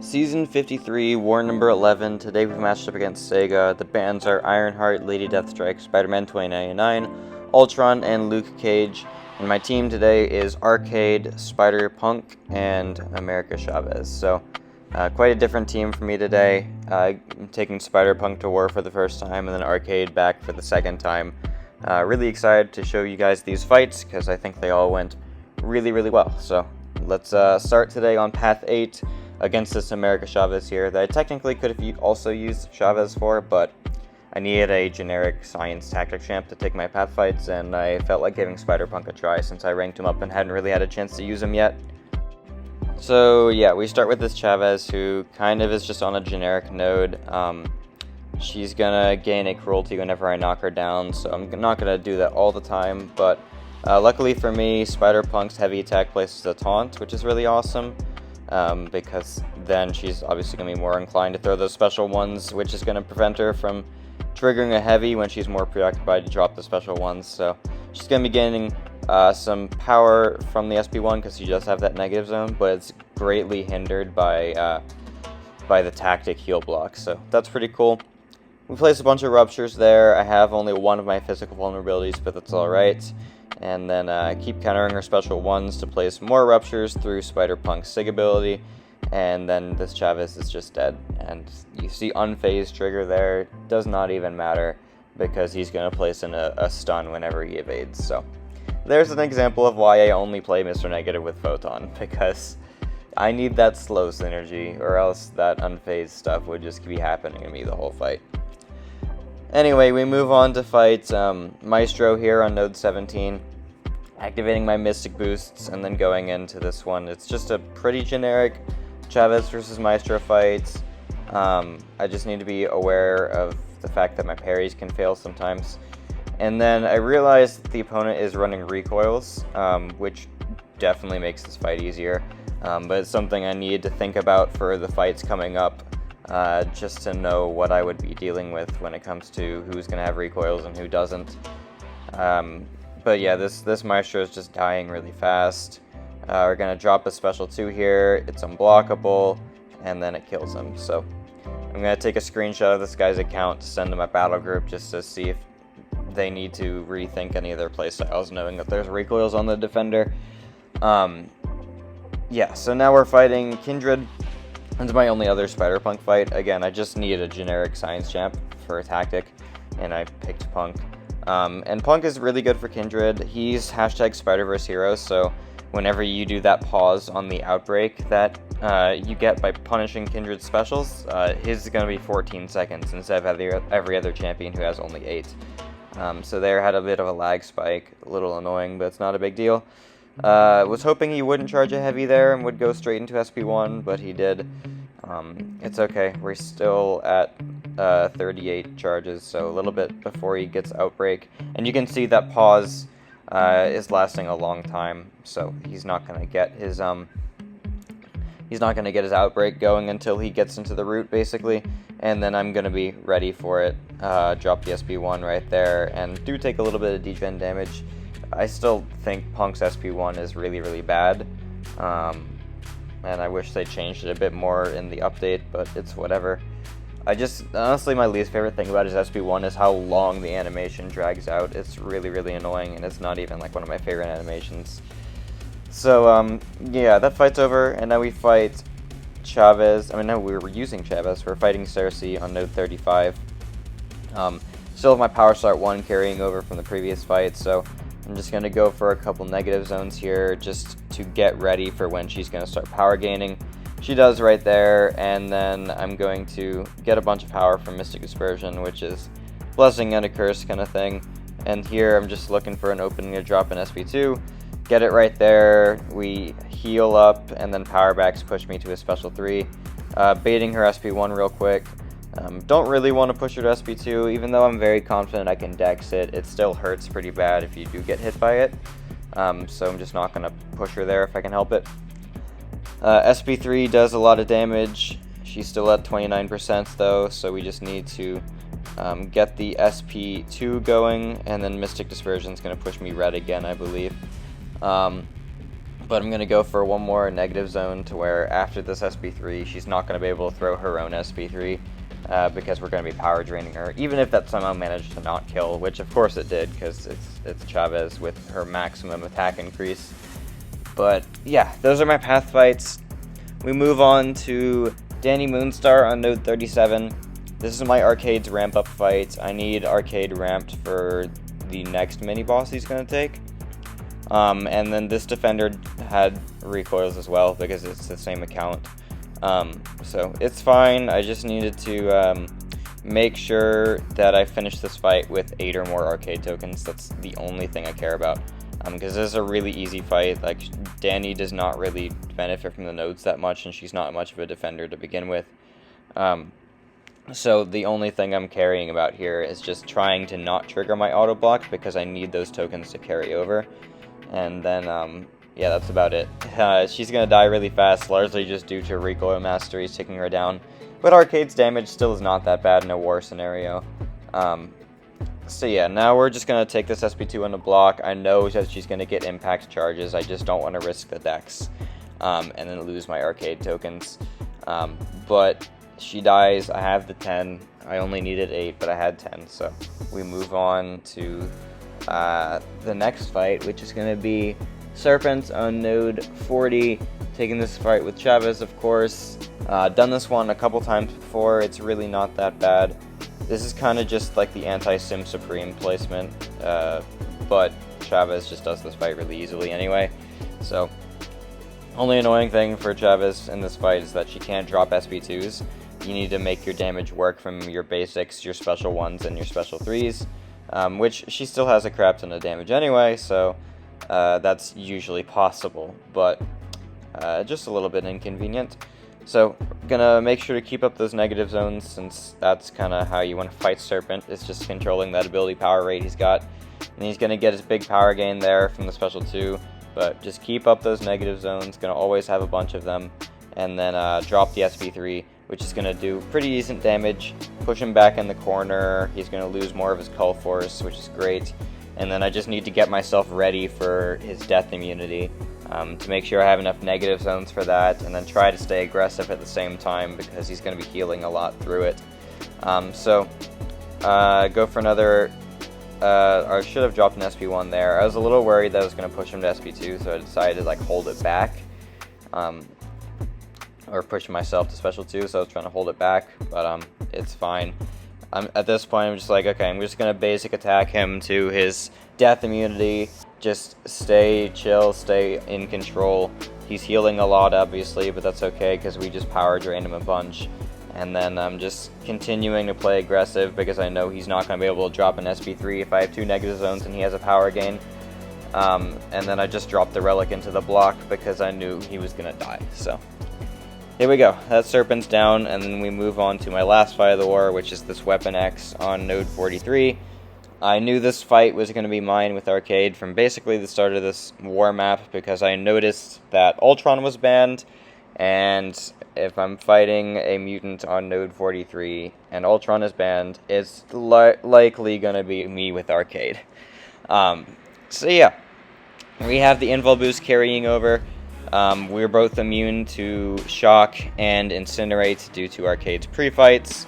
Season 53, War number 11. Today we've matched up against Sega. The bands are Ironheart, Lady Deathstrike, Spider-Man 2099, Ultron, and Luke Cage. And my team today is Arcade, Spider-Punk, and America Chavez. So, quite a different team for me today. I'm taking Spider-Punk to war for the first time, and then Arcade back for the second time. Really excited to show you guys these fights, because I think they all went really, really well. So, let's start today on Path 8. Against this America Chavez here that I technically could have also used Chavez for, but I needed a generic science tactic champ to take my path fights, and I felt like giving Spider-Punk a try since I ranked him up and hadn't really had a chance to use him yet. So yeah, we start with this Chavez, who kind of is just on a generic node. She's gonna gain a cruelty whenever I knock her down, so I'm not gonna do that all the time, but luckily for me, Spider-Punk's heavy attack places a taunt, which is really awesome. Because then she's obviously going to be more inclined to throw those special ones, which is going to prevent her from triggering a heavy when she's more preoccupied to drop the special ones. So she's going to be gaining some power from the SP1 because she does have that negative zone, but it's greatly hindered by the tactic heal block. So that's pretty cool. We place a bunch of ruptures there. I have only one of my physical vulnerabilities, but that's alright. And then keep countering her special ones to place more ruptures through Spider-Punk's Sig ability, and then this Chavez is just dead. And you see unfazed trigger there, does not even matter, because he's going to place in a stun whenever he evades. So there's an example of why I only play Mr. Negative with Photon, because I need that slow synergy, or else that unfazed stuff would just be happening to me the whole fight. Anyway, we move on to fight Maestro here on node 17, activating my Mystic boosts, and then going into this one. It's just a pretty generic Chavez versus Maestro fight. I just need to be aware of the fact that my parries can fail sometimes. And then I realized that the opponent is running recoils, which definitely makes this fight easier. But it's something I need to think about for the fights coming up. Just to know what I would be dealing with when it comes to who's going to have recoils and who doesn't. But yeah, this Maestro is just dying really fast. We're going to drop a special 2 here, it's unblockable, and then it kills him. So I'm going to take a screenshot of this guy's account to send to my battle group just to see if they need to rethink any of their playstyles, knowing that there's recoils on the defender. Yeah, so now we're fighting Kindred. It's my only other Spider-Punk fight. Again, I just needed a generic science champ for a tactic, and I picked Punk. And Punk is really good for Kindred. He's hashtag Spider-Verse hero, so whenever you do that pause on the outbreak that you get by punishing Kindred specials, his is going to be 14 seconds instead of every other champion who has only 8. So there had a bit of a lag spike, a little annoying, but it's not a big deal. Was hoping he wouldn't charge a heavy there and would go straight into SP1, but he did. It's okay, we're still at 38 charges, so a little bit before he gets Outbreak. And you can see that pause is lasting a long time, so he's not going to get his Outbreak going until he gets into the root, basically. And then I'm going to be ready for it, drop the SP1 right there, and do take a little bit of degen damage. I still think Punk's SP1 is really, really bad, and I wish they changed it a bit more in the update, but it's whatever. Honestly, my least favorite thing about his SP1 is how long the animation drags out. It's really, really annoying, and it's not even like one of my favorite animations. So, yeah, that fight's over, and now we fight Chavez. No, we were using Chavez. We're fighting Cersei on node 35. Still have my Power Start 1 carrying over from the previous fight, so I'm just going to go for a couple negative zones here just to get ready for when she's going to start power gaining. She does right there, and then I'm going to get a bunch of power from Mystic Dispersion, which is blessing and a curse kind of thing. And here I'm just looking for an opening to drop an SP2. Get it right there. We heal up, and then power backs push me to a special 3. Baiting her SP1 real quick. Don't really want to push her to SP2, even though I'm very confident I can dex it. It still hurts pretty bad if you do get hit by it, so I'm just not going to push her there if I can help it. SP3 does a lot of damage. She's still at 29% though, so we just need to get the SP2 going, and then Mystic Dispersion is going to push me red again, I believe. But I'm going to go for one more negative zone to where after this SP3, she's not going to be able to throw her own SP3 because we're going to be power draining her, even if that somehow managed to not kill, which of course it did because it's Chavez with her maximum attack increase. But yeah, those are my path fights. We move on to Danny Moonstar on node 37. This is my Arcade's ramp up fight. I need Arcade ramped for the next mini boss he's going to take. And then this defender had recoils as well because it's the same account. So it's fine. I just needed to make sure that I finish this fight with 8 or more Arcade tokens. That's the only thing I care about. Because this is a really easy fight. Like, Danny does not really benefit from the nodes that much, and she's not much of a defender to begin with. So the only thing I'm caring about here is just trying to not trigger my auto block because I need those tokens to carry over. And then, yeah, that's about it. She's gonna die really fast, largely just due to recoil mastery taking her down. But Arcade's damage still is not that bad in a war scenario. So yeah, now we're just going to take this SP2 on the block. I know that she's going to get impact charges. I just don't want to risk the dex and then lose my Arcade tokens. But she dies. I have the 10. I only needed 8, but I had 10. So we move on to the next fight, which is going to be Serpent on node 40. Taking this fight with Chavez, of course. Done this one a couple times before. It's really not that bad. This is kind of just like the anti-Sim Supreme placement, but Chavez just does this fight really easily anyway. So, only annoying thing for Chavez in this fight is that she can't drop SP2s. You need to make your damage work from your basics, your special 1s, and your special 3s, which she still has a crap ton of damage anyway, so that's usually possible, but just a little bit inconvenient. So, gonna make sure to keep up those negative zones, since that's kind of how you want to fight Serpent. It's just controlling that ability power rate he's got. And he's gonna get his big power gain there from the special 2, but just keep up those negative zones. Gonna always have a bunch of them. And then drop the SP3, which is gonna do pretty decent damage. Push him back in the corner. He's gonna lose more of his Cull Force, which is great. And then I just need to get myself ready for his death immunity. To make sure I have enough negative zones for that, and then try to stay aggressive at the same time because he's going to be healing a lot through it. So, go for another, I should have dropped an SP1 there. I was a little worried that I was going to push him to SP2, so I decided to like hold it back. Or push myself to special 2, so I was trying to hold it back, but it's fine. At this point, I'm just like, okay, I'm just going to basic attack him to his death immunity. Just stay chill, stay in control. He's healing a lot, obviously, but that's okay because we just power drained him a bunch. And then I'm just continuing to play aggressive because I know he's not going to be able to drop an SP3 if I have 2 negative zones and he has a power gain. And then I just dropped the relic into the block because I knew he was going to die. So here we go. That Serpent's down, and then we move on to my last fight of the war, which is this Weapon X on node 43. I knew this fight was going to be mine with Arcade from basically the start of this war map because I noticed that Ultron was banned, and if I'm fighting a mutant on node 43 and Ultron is banned, it's likely going to be me with Arcade. So yeah, we have the Invul boost carrying over. We're both immune to Shock and Incinerate due to Arcade's pre-fights.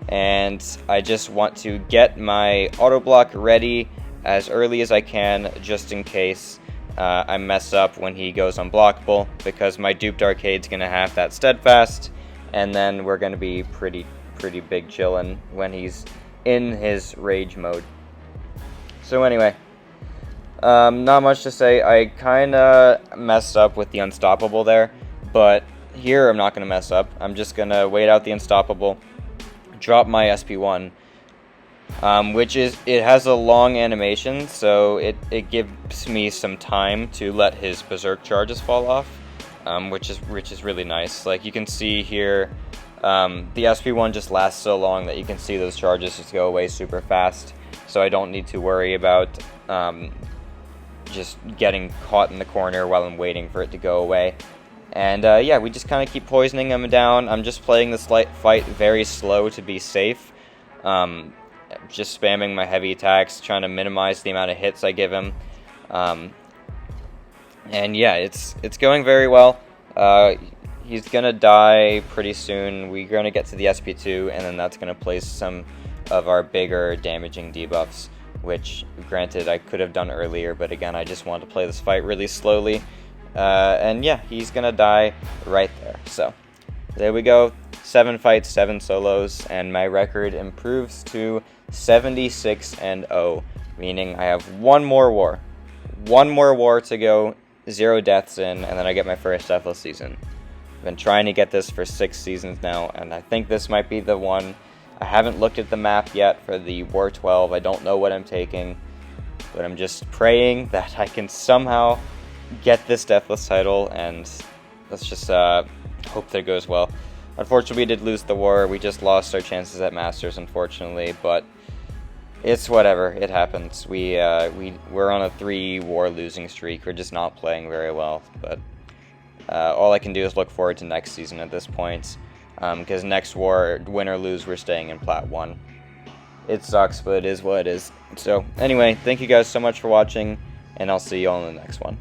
And I just want to get my auto block ready as early as I can, just in case I mess up when he goes unblockable, because my duped Arcade's going to have that steadfast, and then we're going to be pretty big chillin' when he's in his rage mode. So anyway, not much to say. I kind of messed up with the unstoppable there, but here I'm not going to mess up. I'm just going to wait out the unstoppable, drop my SP1, which is, it has a long animation, so it gives me some time to let his berserk charges fall off, which is really nice. Like you can see here, the SP1 just lasts so long that you can see those charges just go away super fast, so I don't need to worry about just getting caught in the corner while I'm waiting for it to go away. And yeah, we just kind of keep poisoning him down. I'm just playing this fight very slow to be safe. Just spamming my heavy attacks, trying to minimize the amount of hits I give him. And yeah, it's going very well. He's gonna die pretty soon. We're gonna get to the SP2, and then that's gonna place some of our bigger damaging debuffs, which granted I could have done earlier, but again I just wanted to play this fight really slowly. And yeah, he's gonna die right there. So there we go. 7 fights, 7 solos, and my record improves to 76-0, meaning I have one more war. One more war to go, 0 deaths in, and then I get my first deathless season. I've been trying to get this for 6 seasons now, and I think this might be the one. I haven't looked at the map yet for the War 12. I don't know what I'm taking, but I'm just praying that I can somehow get this deathless title, and let's just hope that it goes well. Unfortunately, we did lose the war. We just lost our chances at Masters, unfortunately, but it's whatever. It happens. We're on a 3-war losing streak. We're just not playing very well, but all I can do is look forward to next season at this point, because next war, win or lose, we're staying in Plat 1. It sucks, but it is what it is. So anyway, thank you guys so much for watching, and I'll see you all in the next one.